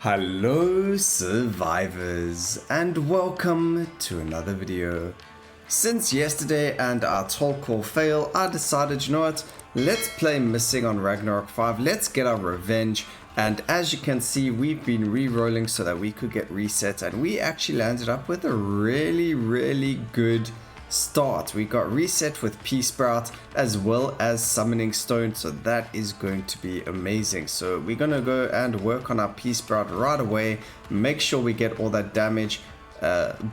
Hello survivors and welcome to another video. Since yesterday and our tall call fail, I decided, you know what, let's play Missing on Ragnarok 5, let's get our revenge. And as you can see, we've been re-rolling so that we could get reset, and we actually landed up with a really good start. We got reset with P Sprout as well as Summoning Stone, so that is going to be amazing. So we're gonna go and work on our P Sprout right away, make sure we get all that damage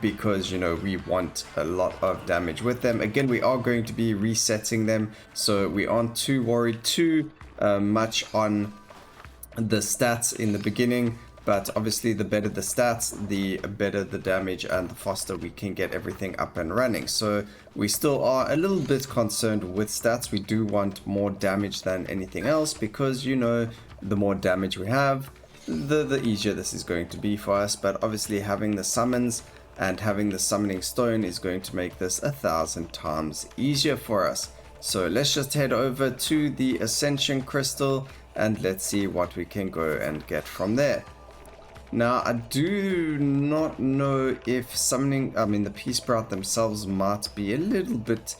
because, you know, we want a lot of damage with them. Again, we are going to be resetting them, so we aren't too worried too much on the stats in the beginning. But obviously the better the stats, the better the damage and the faster we can get everything up and running. So we still are a little bit concerned with stats. We do want more damage than anything else because, you know, the more damage we have, the easier this is going to be for us. But obviously having the summons and having the Summoning Stone is going to make this 1,000 times easier for us. So let's just head over to the Ascension Crystal and let's see what we can go and get from there. Now, I do not know if the P Sprout themselves might be a little bit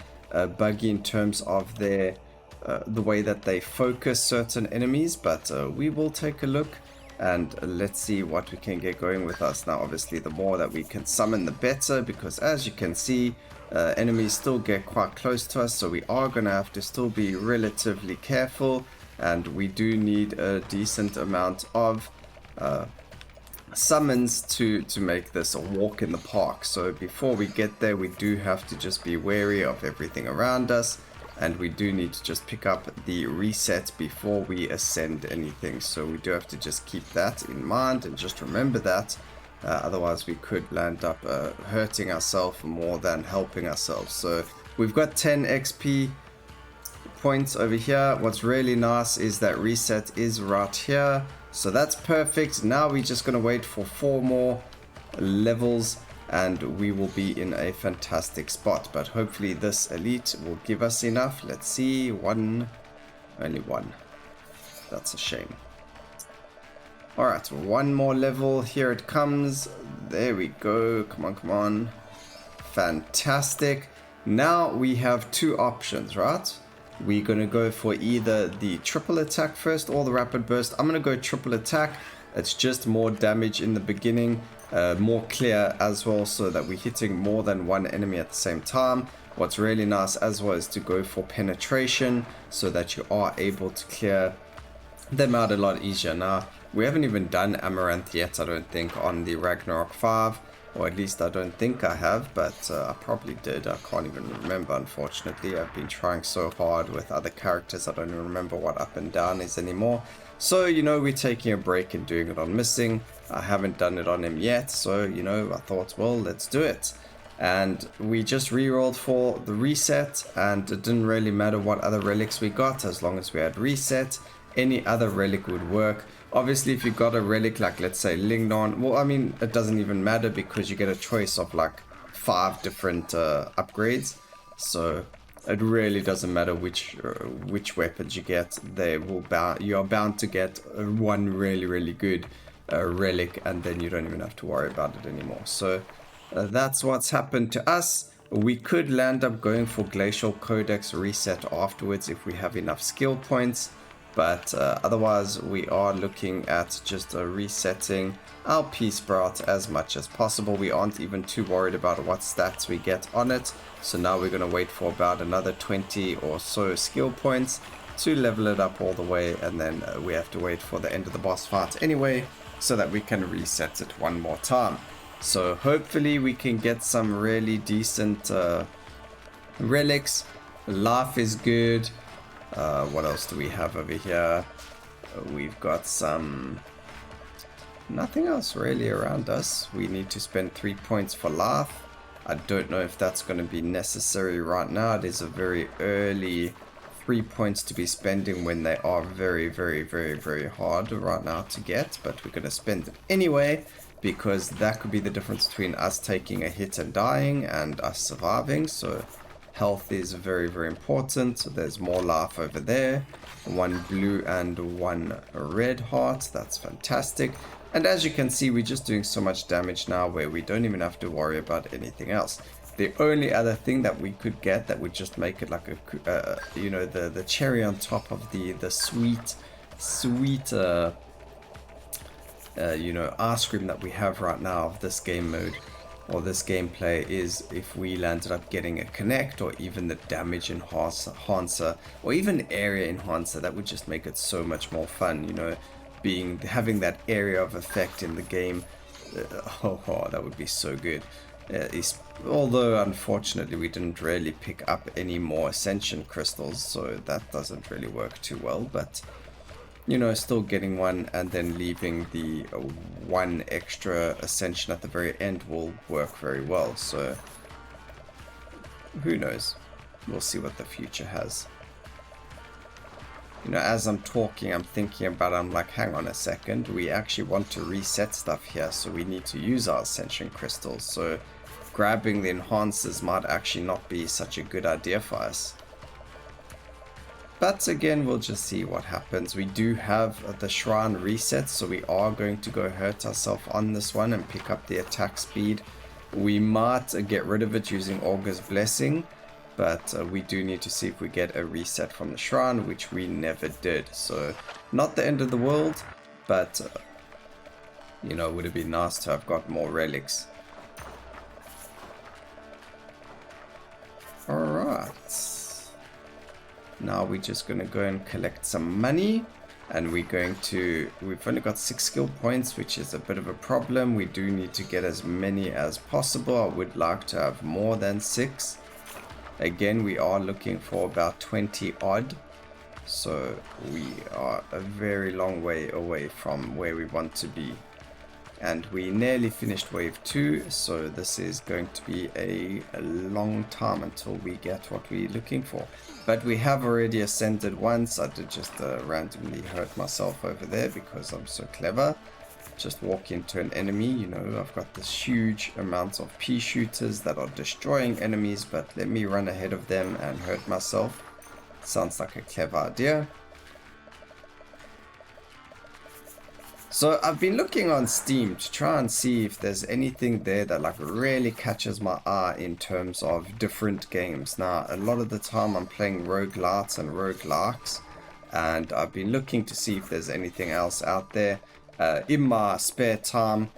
buggy in terms of their the way that they focus certain enemies, but we will take a look and let's see what we can get going with us. Now, obviously, the more that we can summon, the better, because as you can see, enemies still get quite close to us, so we are going to have to still be relatively careful, and we do need a decent amount of summons to make this a walk in the park. So before we get there, we do have to just be wary of everything around us, and we do need to just pick up the reset before we ascend anything. So we do have to just keep that in mind and just remember that, otherwise we could land up hurting ourselves more than helping ourselves. So we've got 10 XP points over here. What's really nice is that reset is right here. So that's perfect. Now we're just going to wait for 4 more levels and we will be in a fantastic spot. But hopefully this elite will give us enough. Let's see. Only one. That's a shame. Alright, 1 more level. Here it comes. There we go. Come on. Fantastic. Now we have 2 options, right? We're going to go for either the triple attack first or the rapid burst. I'm going to go triple attack. It's just more damage in the beginning, more clear as well, so that we're hitting more than one enemy at the same time. What's really nice as well is to go for penetration so that you are able to clear them out a lot easier. Now, we haven't even done Amaranth yet, I don't think, on the Ragnarok 5. Or at least I don't think I have, but I probably did. I can't even remember, unfortunately. I've been trying so hard with other characters, I don't even remember what up and down is anymore. So, you know, we're taking a break and doing it on Missing. I haven't done it on him yet, so, you know, I thought, well, let's do it. And we just re-rolled for the reset, and it didn't really matter what other relics we got, as long as we had reset. Any other relic would work. Obviously, if you got a relic like, let's say, Lignon, well, I mean, it doesn't even matter because you get a choice of like 5 different upgrades. So it really doesn't matter which weapons you get. You are bound to get one really good relic, and then you don't even have to worry about it anymore. So that's what's happened to us. We could land up going for Glacial Codex reset afterwards if we have enough skill points. But otherwise, we are looking at just resetting our P Sprout as much as possible. We aren't even too worried about what stats we get on it. So now we're going to wait for about another 20 or so skill points to level it up all the way. And then we have to wait for the end of the boss fight anyway, so that we can reset it one more time. So hopefully we can get some really decent relics. Life is good. What else do we have over here? We've got nothing else really around us. We need to spend 3 points for life. I don't know if that's going to be necessary right now. It is a very early 3 points to be spending when they are very hard right now to get, but we're going to spend it anyway, because that could be the difference between us taking a hit and dying and us surviving. So health is very important. So there's more life over there. 1 blue and 1 red heart. That's fantastic. And as you can see, we're just doing so much damage now where we don't even have to worry about anything else. The only other thing that we could get that would just make it like a, you know, the cherry on top of the sweet, you know, ice cream that we have right now of this game mode or this gameplay is if we landed up getting a connect or even the damage enhancer or even area enhancer. That would just make it so much more fun, you know, having that area of effect in the game. That would be so good. Although unfortunately we didn't really pick up any more ascension crystals, so that doesn't really work too well, but you know, still getting one and then leaving the one extra ascension at the very end will work very well. So who knows, we'll see what the future has. You know, as I'm talking, I'm thinking about it, I'm like, hang on a second, we actually want to reset stuff here, so we need to use our ascension crystals, so grabbing the enhancers might actually not be such a good idea for us. But again, we'll just see what happens. We do have the shrine reset, so we are going to go hurt ourselves on this one and pick up the attack speed. We might get rid of it using Augur's Blessing, but we do need to see if we get a reset from the shrine, which we never did. So not the end of the world, but you know, it would have been nice to have got more relics. Alright. Now we're just going to go and collect some money, and we've only got 6 skill points, which is a bit of a problem. We do need to get as many as possible. I would like to have more than 6. Again, we are looking for about 20 odd, so we are a very long way away from where we want to be. And we nearly finished wave 2, so this is going to be a long time until we get what we're looking for. But we have already ascended once. I did just randomly hurt myself over there because I'm so clever. Just walk into an enemy, you know, I've got this huge amount of pea shooters that are destroying enemies, but let me run ahead of them and hurt myself. Sounds like a clever idea. So I've been looking on Steam to try and see if there's anything there that like really catches my eye in terms of different games. Now, a lot of the time I'm playing roguelites and roguelikes, and I've been looking to see if there's anything else out there. In my spare time,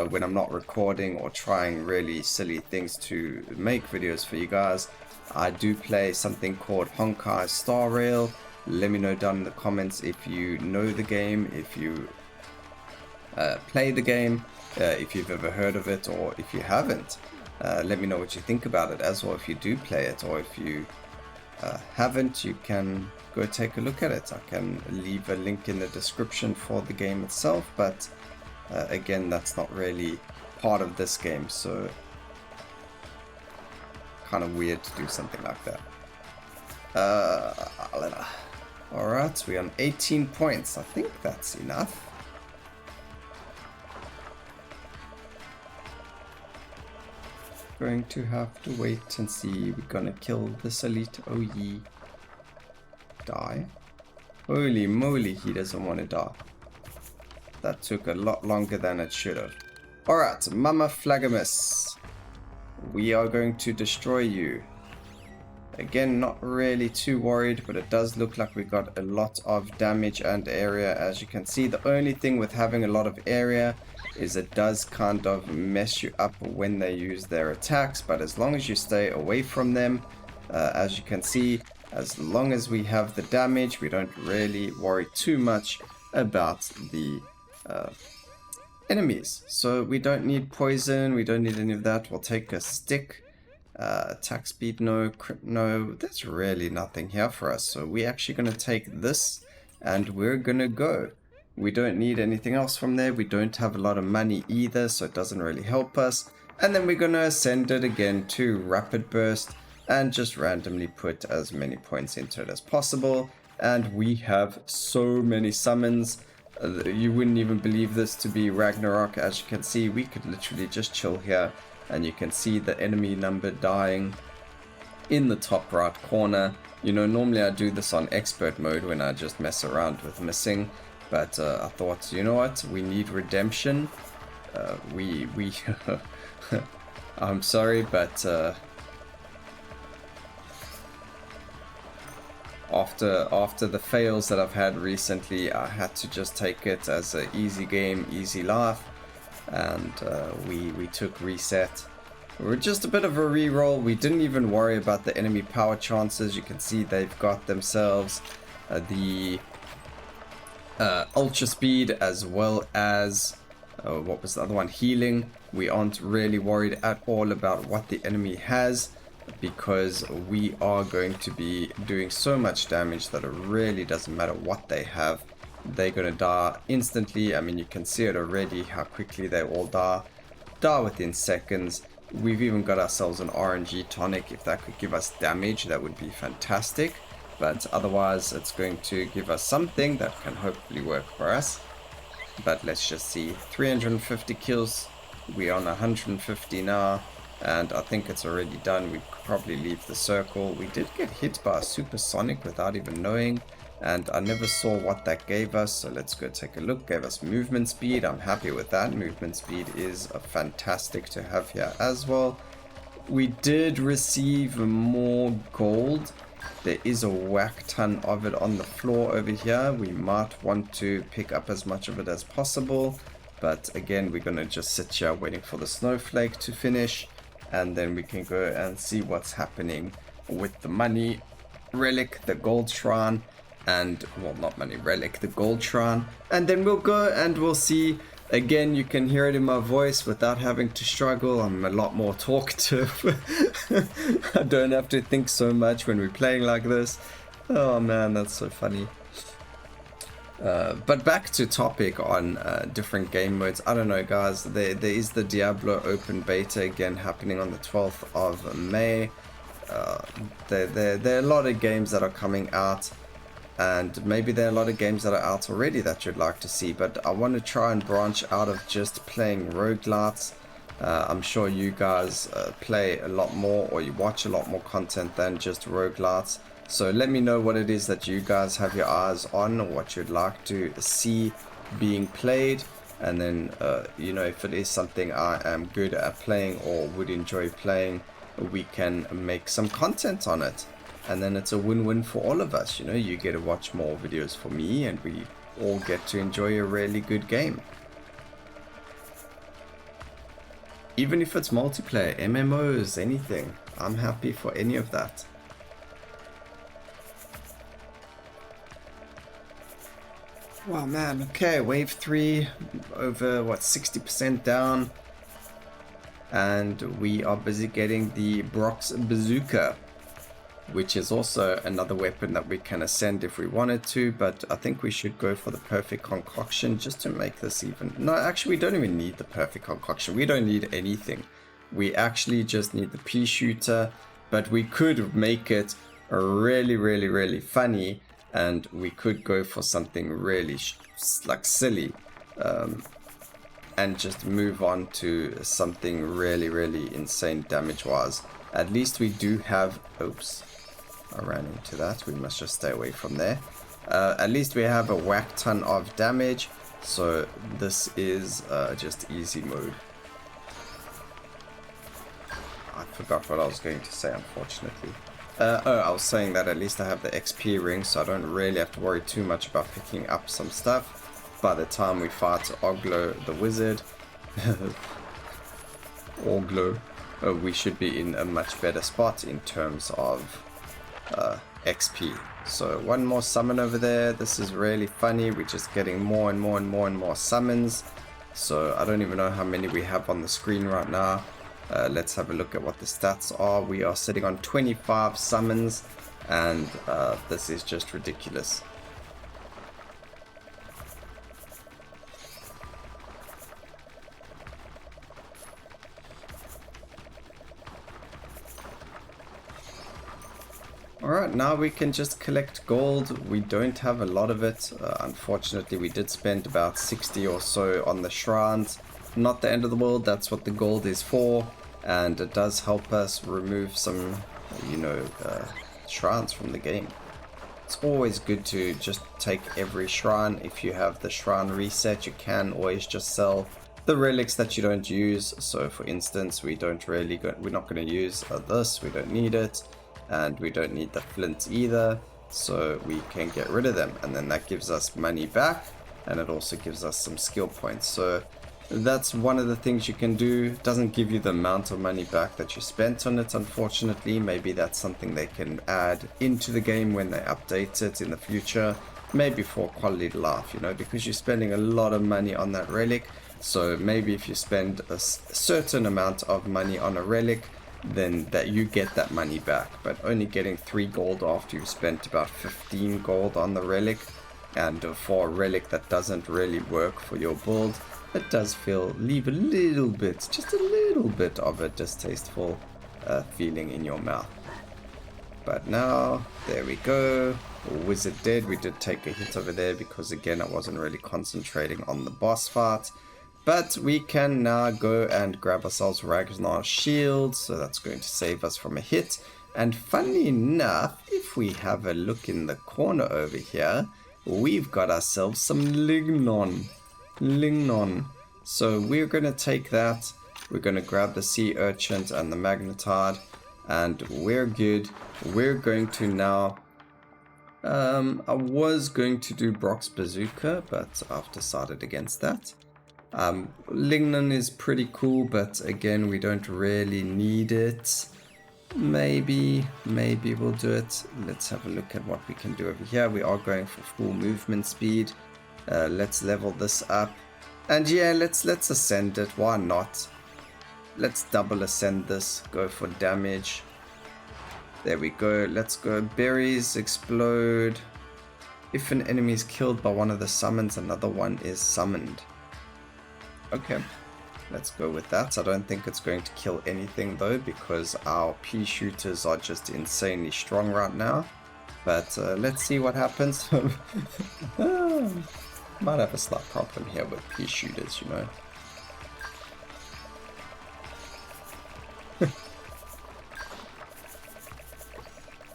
when I'm not recording or trying really silly things to make videos for you guys, I do play something called Honkai Star Rail. Let me know down in the comments if you know the game, if you play the game, if you've ever heard of it, or if you haven't. Let me know what you think about it as well. If you do play it, or if you haven't, you can go take a look at it. I can leave a link in the description for the game itself, but again, that's not really part of this game, so kind of weird to do something like that. Alright, we're on 18 points. I think that's enough. Going to have to wait and see. We're gonna kill this elite. Oh ye. Die. Holy moly, he doesn't want to die. That took a lot longer than it should have. Alright, Mama Flagamus. We are going to destroy you. Again, not really too worried, but it does look like we got a lot of damage and area. As you can see, the only thing with having a lot of area is it does kind of mess you up when they use their attacks, but as long as you stay away from them, as you can see, as long as we have the damage, we don't really worry too much about the enemies. So we don't need poison, we don't need any of that. We'll take a stick. Attack speed, no, that's really nothing here for us. So we're actually going to take this and we're going to go. We don't need anything else from there. We don't have a lot of money either, so it doesn't really help us. And then we're going to ascend it again to Rapid Burst and just randomly put as many points into it as possible. And we have so many summons. You wouldn't even believe this to be Ragnarok. As you can see, we could literally just chill here. And you can see the enemy number dying in the top right corner. You know, normally I do this on expert mode when I just mess around with missing. But I thought, you know what, we need redemption. We I'm sorry, but after the fails that I've had recently, I had to just take it as an easy game, easy life, and we took reset. We're just a bit of a reroll. We didn't even worry about the enemy power chances. You can see they've got themselves the ultra speed, as well as what was the other one, healing. We aren't really worried at all about what the enemy has, because we are going to be doing so much damage that it really doesn't matter what they have. They're gonna die instantly. I mean, you can see it already, how quickly they all die within seconds. We've even got ourselves an RNG tonic. If that could give us damage, that would be fantastic. But otherwise, it's going to give us something that can hopefully work for us. But let's just see. 350 kills. We're on 150 now. And I think it's already done. We could probably leave the circle. We did get hit by a supersonic without even knowing. And I never saw what that gave us. So let's go take a look. Gave us movement speed. I'm happy with that. Movement speed is fantastic to have here as well. We did receive more gold. There is a whack ton of it on the floor over here. We might want to pick up as much of it as possible. But again, we're going to just sit here waiting for the snowflake to finish. And then we can go and see what's happening with the money relic, the gold shrine. And, well, not money relic, the gold shrine. And then we'll go and we'll see. Again, you can hear it in my voice without having to struggle. I'm a lot more talkative. I don't have to think so much when we're playing like this. Oh man, that's so funny. But back to topic on different game modes. I don't know, guys. There is the Diablo open beta again happening on the 12th of May. There are a lot of games that are coming out. And maybe there are a lot of games that are out already that you'd like to see, but I want to try and branch out of just playing roguelites. I'm sure you guys play a lot more, or you watch a lot more content than just roguelites. So let me know what it is that you guys have your eyes on, or what you'd like to see being played. And then, you know, if it is something I am good at playing or would enjoy playing, we can make some content on it. And then it's a win-win for all of us. You know, you get to watch more videos for me, and we all get to enjoy a really good game. Even if it's multiplayer, MMOs, anything. I'm happy for any of that. Wow, man. Okay, wave 3 over, what, 60% down. And we are busy getting the Brock's Bazooka, which is also another weapon that we can ascend if we wanted to, but I think we should go for the perfect concoction just to make this even... No, actually, we don't even need the perfect concoction. We don't need anything. We actually just need the pea shooter, but we could make it really funny, and we could go for something really like silly, and just move on to something really insane damage-wise. At least we do have... Oops. I ran into that. We must just stay away from there. At least we have a whack ton of damage. So this is just easy mode. I forgot what I was going to say, unfortunately. I was saying that at least I have the XP ring, so I don't really have to worry too much about picking up some stuff. By the time we fight Oglo the wizard, Oglo, we should be in a much better spot in terms of XP. So one more summon over there. This is really funny. We're just getting more and more summons. So I don't even know how many we have on the screen right now. Let's have a look at what the stats are. We are sitting on 25 summons, and this is just ridiculous. Alright, now we can just collect gold. We don't have a lot of it. Unfortunately, we did spend about 60 or so on the shrines. Not the end of the world, that's what the gold is for. And it does help us remove some, you know, shrines from the game. It's always good to just take every shrine. If you have the shrine reset, you can always just sell the relics that you don't use. So for instance, we're not going to use this, we don't need it, and we don't need the flint either, so we can get rid of them, and then that gives us money back, and it also gives us some skill points. So that's one of the things you can do. It doesn't give you the amount of money back that you spent on it, unfortunately. Maybe that's something they can add into the game when they update it in the future, maybe for quality of life, you know, because you're spending a lot of money on that relic. So maybe if you spend a certain amount of money on a relic, then that you get that money back, but only getting 3 gold after you've spent about 15 gold on the relic, and for a relic that doesn't really work for your build, it does leave a little bit, just a little bit of a distasteful feeling in your mouth. But now, there we go. Wizard dead. We did take a hit over there because again I wasn't really concentrating on the boss fight. But we can now go and grab ourselves Ragnarok shield, so that's going to save us from a hit. And funnily enough, if we have a look in the corner over here, we've got ourselves some Lignon. So we're going to take that, we're going to grab the sea urchins and the magnetite, and we're good. We're going to now... I was going to do Brock's bazooka, but I've decided against that. Lignon is pretty cool, but again, we don't really need it. Maybe we'll do it. Let's have a look at what we can do over here. We are going for full movement speed. Let's level this up. And yeah, let's ascend it. Why not? Let's double ascend this. Go for damage. There we go. Let's go. Berries explode. If an enemy is killed by one of the summons, another one is summoned. Okay, let's go with that. I don't think it's going to kill anything though, because our pea shooters are just insanely strong right now. But let's see what happens. Might have a slight problem here with pea shooters, you know.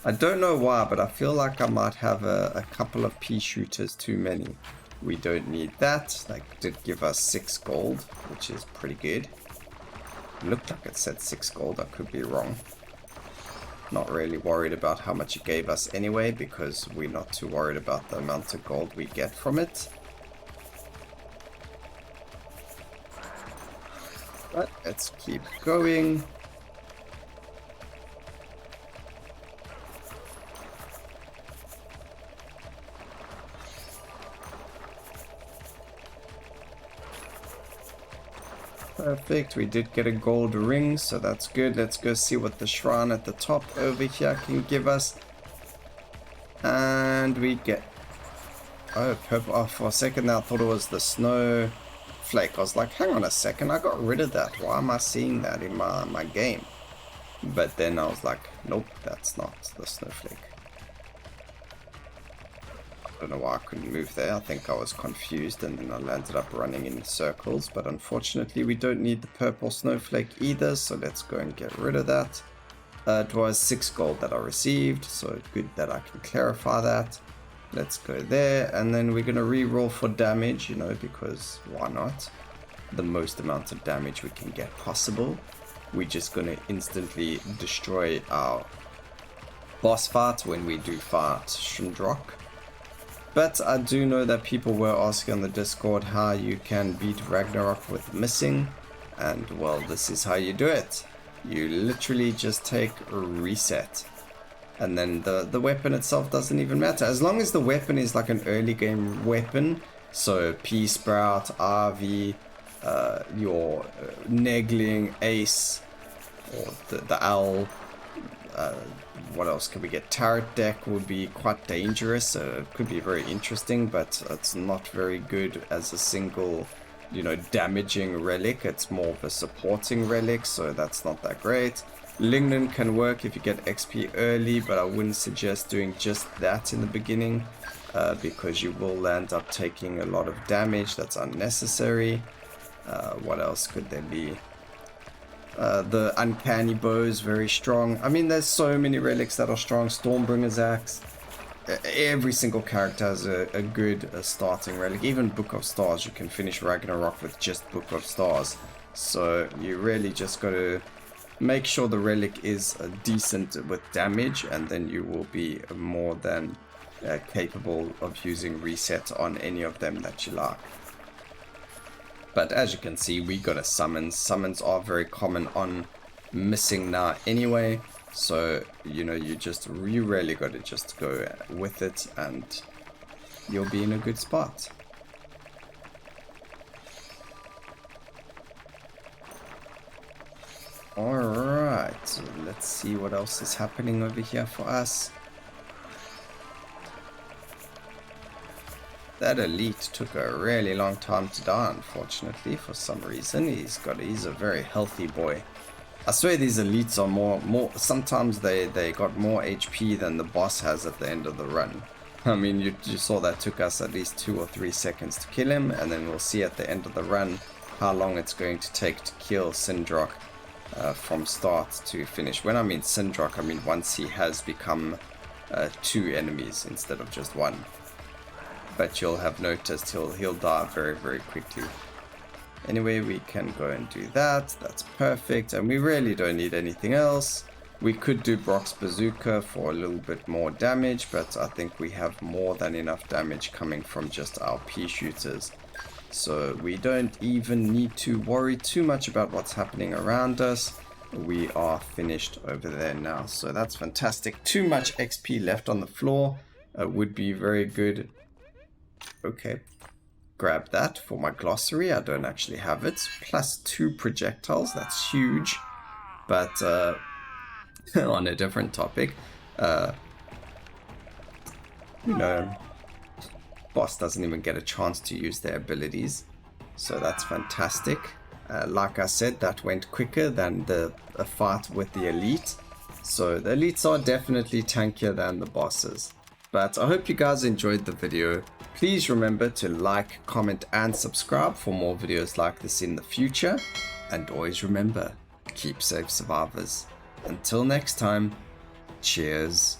I don't know why, but I feel like I might have a couple of pea shooters too many. We don't need that. That did give us 6 gold, which is pretty good. It looked like it said 6 gold, I could be wrong. Not really worried about how much it gave us anyway, because we're not too worried about the amount of gold we get from it. But let's keep going. Perfect, we did get a gold ring, so that's good. Let's go see what the shrine at the top over here can give us. And we get... oh, purple. Oh, for a second now I thought it was the snowflake. I was like, hang on a second, I got rid of that. Why am I seeing that in my game? But then I was like, nope, that's not the snowflake. I don't know why I couldn't move there. I think I was confused and then I landed up running in circles. But unfortunately we don't need the purple snowflake either, so let's go and get rid of that. It was 6 gold that I received, so good that I can clarify that. Let's go there, and then we're going to re-roll for damage, you know, because why not? The most amount of damage we can get possible. We're just going to instantly destroy our boss fight when we do fight Ragnarok. But I do know that people were asking on the Discord how you can beat Ragnarok with missing, and well, this is how you do it. You literally just take a reset, and then the weapon itself doesn't even matter. As long as the weapon is like an early game weapon, so Pea Sprout, RV, your Negling, Ace, or the Owl. What else can we get? Turret deck would be quite dangerous. It could be very interesting, but it's not very good as a single, you know, damaging relic. It's more of a supporting relic, so that's not that great. Lignon can work if you get XP early, but I wouldn't suggest doing just that in the beginning, because you will end up taking a lot of damage that's unnecessary. What else could there be? The Uncanny Bow is very strong. I mean, there's so many relics that are strong. Stormbringer's Axe. every single character has a good starting relic. Even Book of Stars, you can finish Ragnarok with just Book of Stars. So you really just got to make sure the relic is decent with damage, and then you will be more than capable of using reset on any of them that you like. But as you can see, we got a summons. Summons are very common on missing now anyway. So, you know, you really got to just go with it and you'll be in a good spot. Alright, so let's see what else is happening over here for us. That elite took a really long time to die, unfortunately, for some reason. He's a very healthy boy. I swear these elites are more sometimes they got more HP than the boss has at the end of the run. I mean, you saw that took us at least 2 or 3 seconds to kill him, and then we'll see at the end of the run how long it's going to take to kill Sindrak from start to finish. When I mean Sindrak, I mean once he has become 2 enemies instead of just 1. But you'll have noticed he'll die very, very quickly. Anyway, we can go and do that. That's perfect. And we really don't need anything else. We could do Brock's Bazooka for a little bit more damage, but I think we have more than enough damage coming from just our pea shooters. So we don't even need to worry too much about what's happening around us. We are finished over there now. So that's fantastic. Too much XP left on the floor would be very good. Okay. Grab that for my glossary. I don't actually have it. +2 projectiles. That's huge. But on a different topic, you know, boss doesn't even get a chance to use their abilities. So that's fantastic. Like I said, that went quicker than the fight with the elite. So the elites are definitely tankier than the bosses. But I hope you guys enjoyed the video. Please remember to like, comment, and subscribe for more videos like this in the future. And always remember, keep safe, survivors. Until next time, cheers.